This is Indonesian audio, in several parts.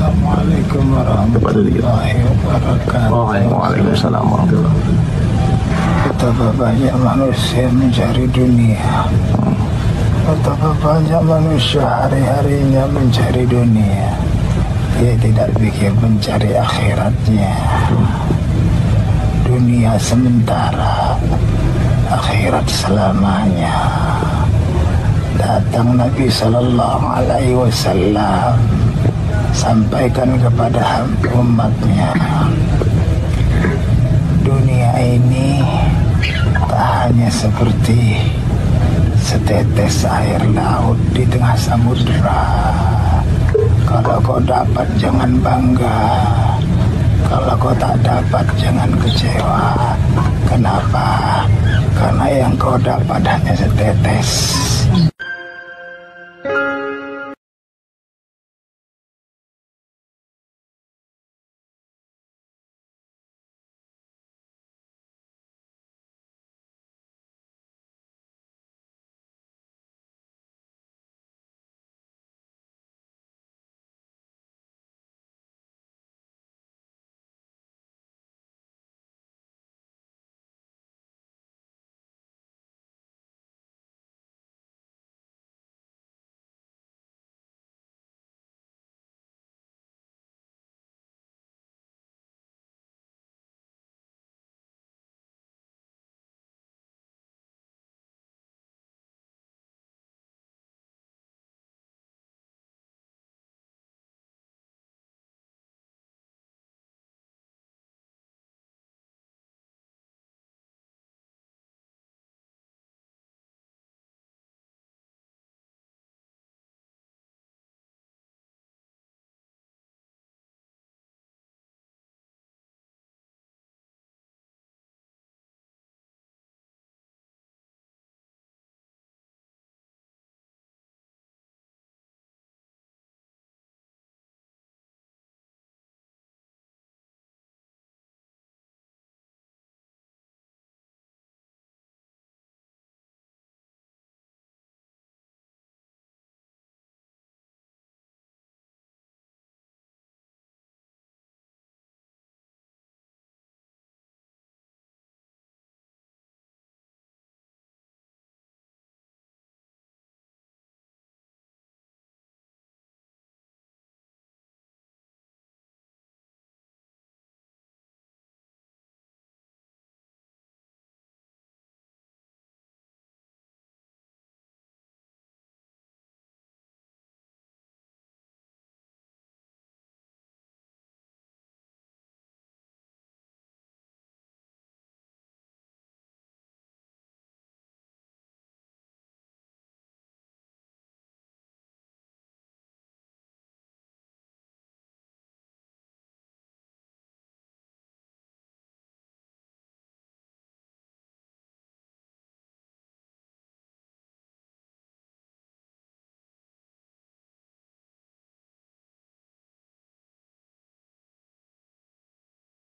Assalamualaikum warahmatullahi wabarakatuh. Waalaikumsalam warahmatullahi wabarakatuh. Betapa banyak manusia mencari dunia. Betapa banyak manusia hari-harinya mencari dunia. Dia tidak pikir mencari akhiratnya. Dunia sementara, akhirat selamanya. Datang Nabi Sallallahu Alaihi Wasallam, sampaikan kepada umatnya, dunia ini tak hanya seperti setetes air laut di tengah samudera. Kalau kau dapat jangan bangga, kalau kau tak dapat jangan kecewa. Kenapa? Karena yang kau dapat hanya setetes.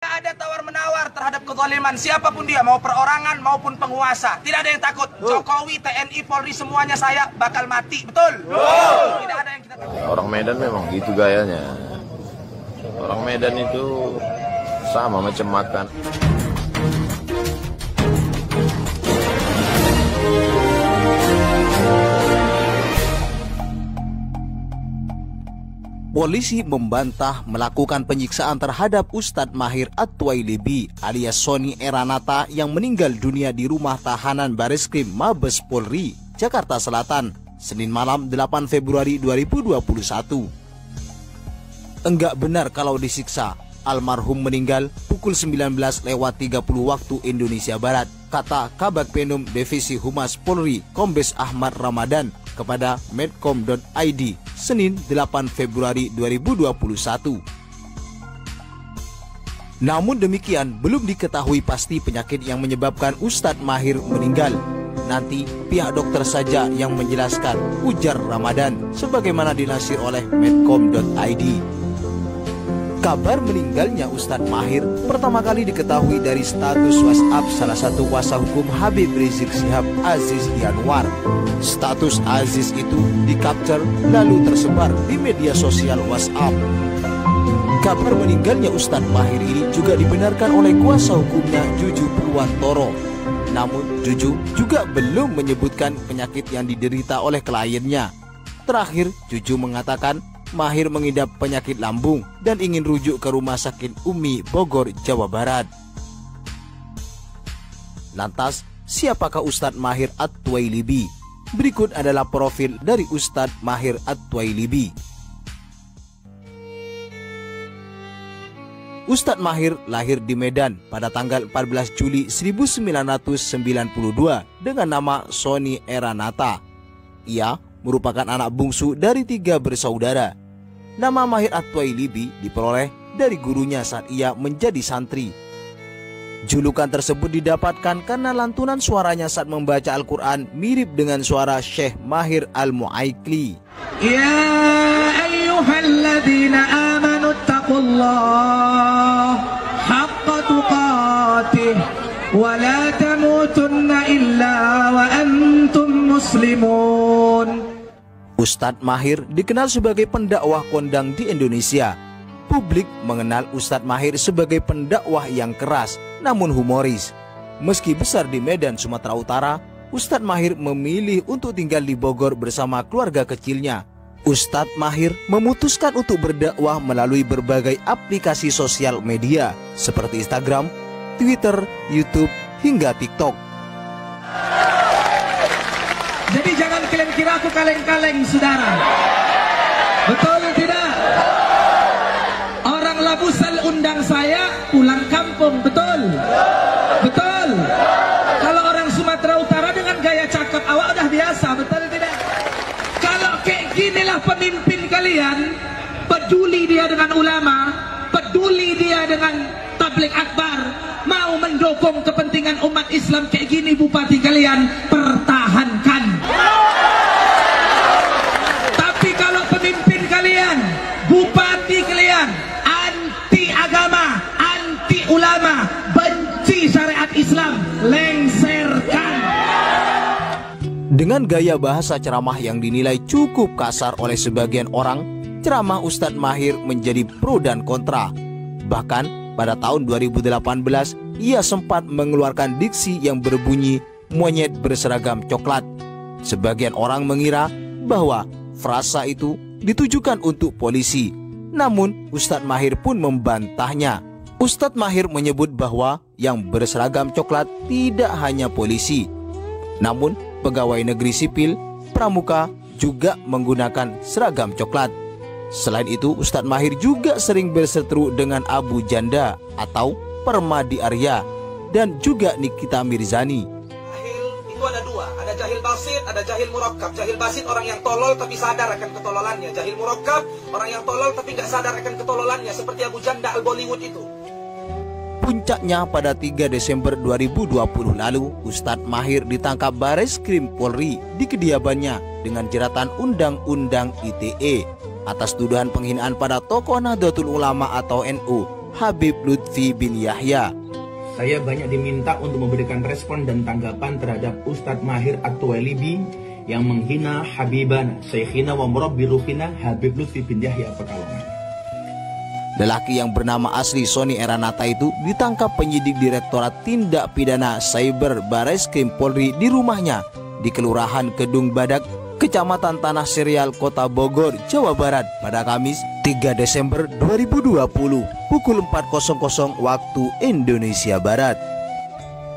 Ada tawar-menawar terhadap kezaliman siapapun dia, mau perorangan maupun penguasa. Tidak ada yang takut. Jokowi, TNI, Polri, semuanya saya bakal mati. Betul? Tidak ada yang kita takut. Orang Medan memang gitu gayanya. Orang Medan itu sama macam makan. Polisi membantah melakukan penyiksaan terhadap Ustadz Mahir At-Twailibi alias Sony Eranata yang meninggal dunia di rumah tahanan Bareskrim Mabes Polri, Jakarta Selatan, Senin malam 8 Februari 2021. Enggak benar kalau disiksa. Almarhum meninggal pukul 19.30 waktu Indonesia Barat, kata Kabag Penum Divisi Humas Polri Kombes Ahmad Ramadan kepada medcom.id Senin 8 Februari 2021. Namun demikian, belum diketahui pasti penyakit yang menyebabkan Ustadz Mahir meninggal. Nanti pihak dokter saja yang menjelaskan, ujar Ramadan, sebagaimana dilansir oleh medcom.id. Kabar meninggalnya Ustadz Mahir pertama kali diketahui dari status WhatsApp salah satu kuasa hukum Habib Rizik Syihab, Aziz Yanwar. Status Aziz itu di-capture lalu tersebar di media sosial WhatsApp. Kabar meninggalnya Ustadz Mahir ini juga dibenarkan oleh kuasa hukumnya Juju Purwantoro. Namun Juju juga belum menyebutkan penyakit yang diderita oleh kliennya. Terakhir, Juju mengatakan Mahir mengidap penyakit lambung dan ingin rujuk ke Rumah Sakit Umi Bogor, Jawa Barat. Lantas, siapakah Ustadz Mahir At-Twailibi? Berikut adalah profil dari Ustadz Mahir At-Twailibi. Ustadz Mahir lahir di Medan pada tanggal 14 Juli 1992 dengan nama Sony Eranata. Ia merupakan anak bungsu dari 3 bersaudara. Nama Mahir At-Twailibi diperoleh dari gurunya saat ia menjadi santri. Julukan tersebut didapatkan karena lantunan suaranya saat membaca Al-Quran mirip dengan suara Syekh Mahir Al-Mu'aikli. Ya ayyuhalladzina amanu taqullaha haqqa tuqatih wa la tamutunna illa wa antum muslimun. Ustadz Mahir dikenal sebagai pendakwah kondang di Indonesia. Publik mengenal Ustadz Mahir sebagai pendakwah yang keras namun humoris. Meski besar di Medan, Sumatera Utara, Ustadz Mahir memilih untuk tinggal di Bogor bersama keluarga kecilnya. Ustadz Mahir memutuskan untuk berdakwah melalui berbagai aplikasi sosial media seperti Instagram, Twitter, YouTube, hingga TikTok. Jadi jangan kalian kira aku kaleng-kaleng, saudara. Betul tidak? Orang Labusal undang saya pulang kampung, betul? Betul. Kalau orang Sumatera Utara dengan gaya cakep awak udah biasa, betul tidak? Kalau kayak ginilah pemimpin kalian, peduli dia dengan ulama, peduli dia dengan tabligh akbar, mau mendukung kepentingan umat Islam kayak gini, bupati kalian pertahankan. Tapi kalau pemimpin kalian, bupati kalian anti agama, anti ulama, benci syariat Islam, lengserkan. Dengan gaya bahasa ceramah yang dinilai cukup kasar oleh sebagian orang, ceramah Ustadz Mahir menjadi pro dan kontra. Bahkan pada tahun 2018, ia sempat mengeluarkan diksi yang berbunyi monyet berseragam coklat. Sebagian orang mengira bahwa frasa itu ditujukan untuk polisi. Namun Ustadz Mahir pun membantahnya. Ustadz Mahir menyebut bahwa yang berseragam coklat tidak hanya polisi, namun pegawai negeri sipil, pramuka juga menggunakan seragam coklat. Selain itu, Ustadz Mahir juga sering berseteru dengan Abu Janda atau Permadi Arya dan juga Nikita Mirzani. Jahil itu ada dua, ada jahil basit, ada jahil murakkab. Jahil basit orang yang tolol tapi sadar akan ketololannya. Jahil murakkab orang yang tolol tapi nggak sadar akan ketololannya, seperti Abu Janda Al-Bollywood itu. Puncaknya pada 3 Desember 2020 lalu, Ustadz Mahir ditangkap Bareskrim Polri di kediamannya dengan jeratan Undang-Undang ITE atas tuduhan penghinaan pada tokoh Nahdlatul Ulama atau NU, Habib Lutfi bin Yahya. Saya banyak diminta untuk memberikan respon dan tanggapan terhadap Ustadz Mahir At-Twailibi yang menghina Habibana, Syekhina wa Murabbi Ruhina Habib Lutfi bin Yahya Pekalongan. Lelaki yang bernama asli Sony Eranata itu ditangkap penyidik Direktorat Tindak Pidana Cyber Bareskrim Polri di rumahnya di Kelurahan Kedung Badak, Kecamatan Tanah Serial, Kota Bogor, Jawa Barat pada Kamis 3 Desember 2020 pukul 4.00 waktu Indonesia Barat.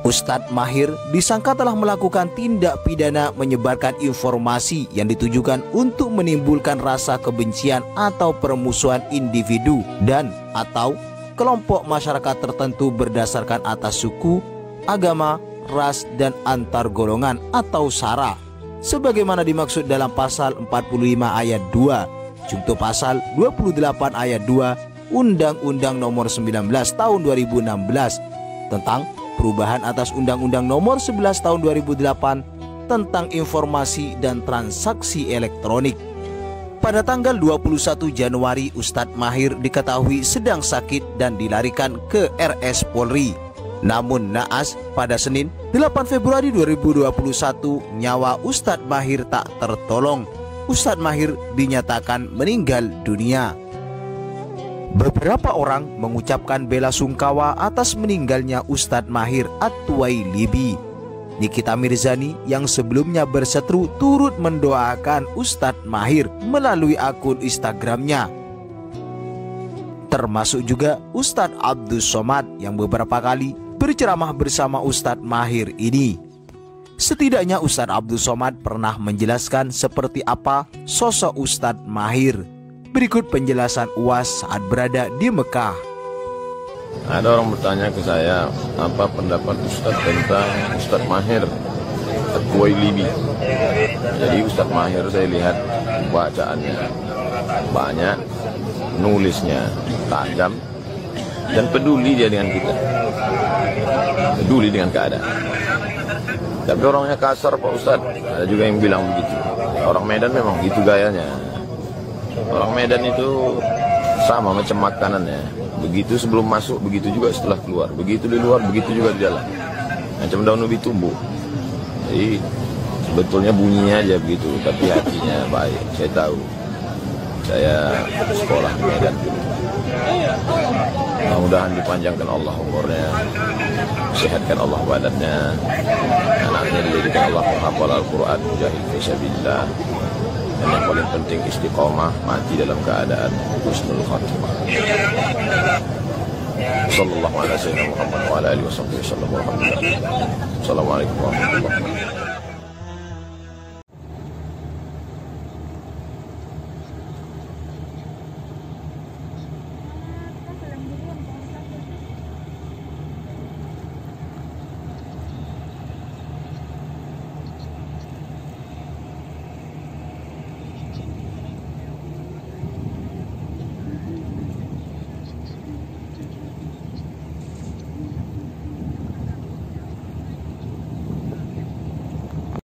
Ustadz Mahir disangka telah melakukan tindak pidana menyebarkan informasi yang ditujukan untuk menimbulkan rasa kebencian atau permusuhan individu dan atau kelompok masyarakat tertentu berdasarkan atas suku, agama, ras, dan antar golongan atau SARA sebagaimana dimaksud dalam pasal 45 ayat 2 junto pasal 28 ayat 2 Undang-Undang Nomor 19 Tahun 2016 tentang perubahan atas Undang-Undang Nomor 11 Tahun 2008 tentang informasi dan transaksi elektronik. Pada tanggal 21 Januari, Ustadz Mahir diketahui sedang sakit dan dilarikan ke RS Polri. Namun naas pada Senin 8 Februari 2021 nyawa Ustadz Mahir tak tertolong. Ustadz Mahir dinyatakan meninggal dunia. Beberapa orang mengucapkan bela sungkawa atas meninggalnya Ustadz Mahir At-Tuwailibi. Nikita Mirzani yang sebelumnya berseteru turut mendoakan Ustadz Mahir melalui akun Instagramnya. Termasuk juga Ustadz Abdus Somad yang beberapa kali berceramah bersama Ustadz Mahir ini. Setidaknya Ustadz Abdus Somad pernah menjelaskan seperti apa sosok Ustadz Mahir. Berikut penjelasan UAS saat berada di Mekah. Ada orang bertanya ke saya, apa pendapat Ustadz tentang Ustadz Mahir At-Tuwailibi. Jadi Ustadz Mahir saya lihat bacaannya banyak, nulisnya tajam, dan peduli dia dengan kita, peduli dengan keadaan. Tapi orangnya kasar Pak Ustadz, ada juga yang bilang begitu. Orang Medan memang gitu gayanya. Orang Medan itu sama macam makanannya. Begitu sebelum masuk, begitu juga setelah keluar. Begitu di luar, begitu juga di dalam. Macam daun ubi tumbuh. Jadi sebetulnya bunyinya aja begitu, tapi hatinya baik. Saya tahu. Saya sekolah di Medan. Mudah-mudahan dipanjangkan Allah umurnya, sehatkan Allah badannya, anaknya dijadikan Allah menghafal Al-Quran, mujahid fisabilillah. Dan yang paling penting istiqomah, mati dalam keadaan husnul khatimah. Sallallahu alaihi wasallam Muhammad wa ala alihi wasallam. Assalamualaikum warahmatullahi wabarakatuh.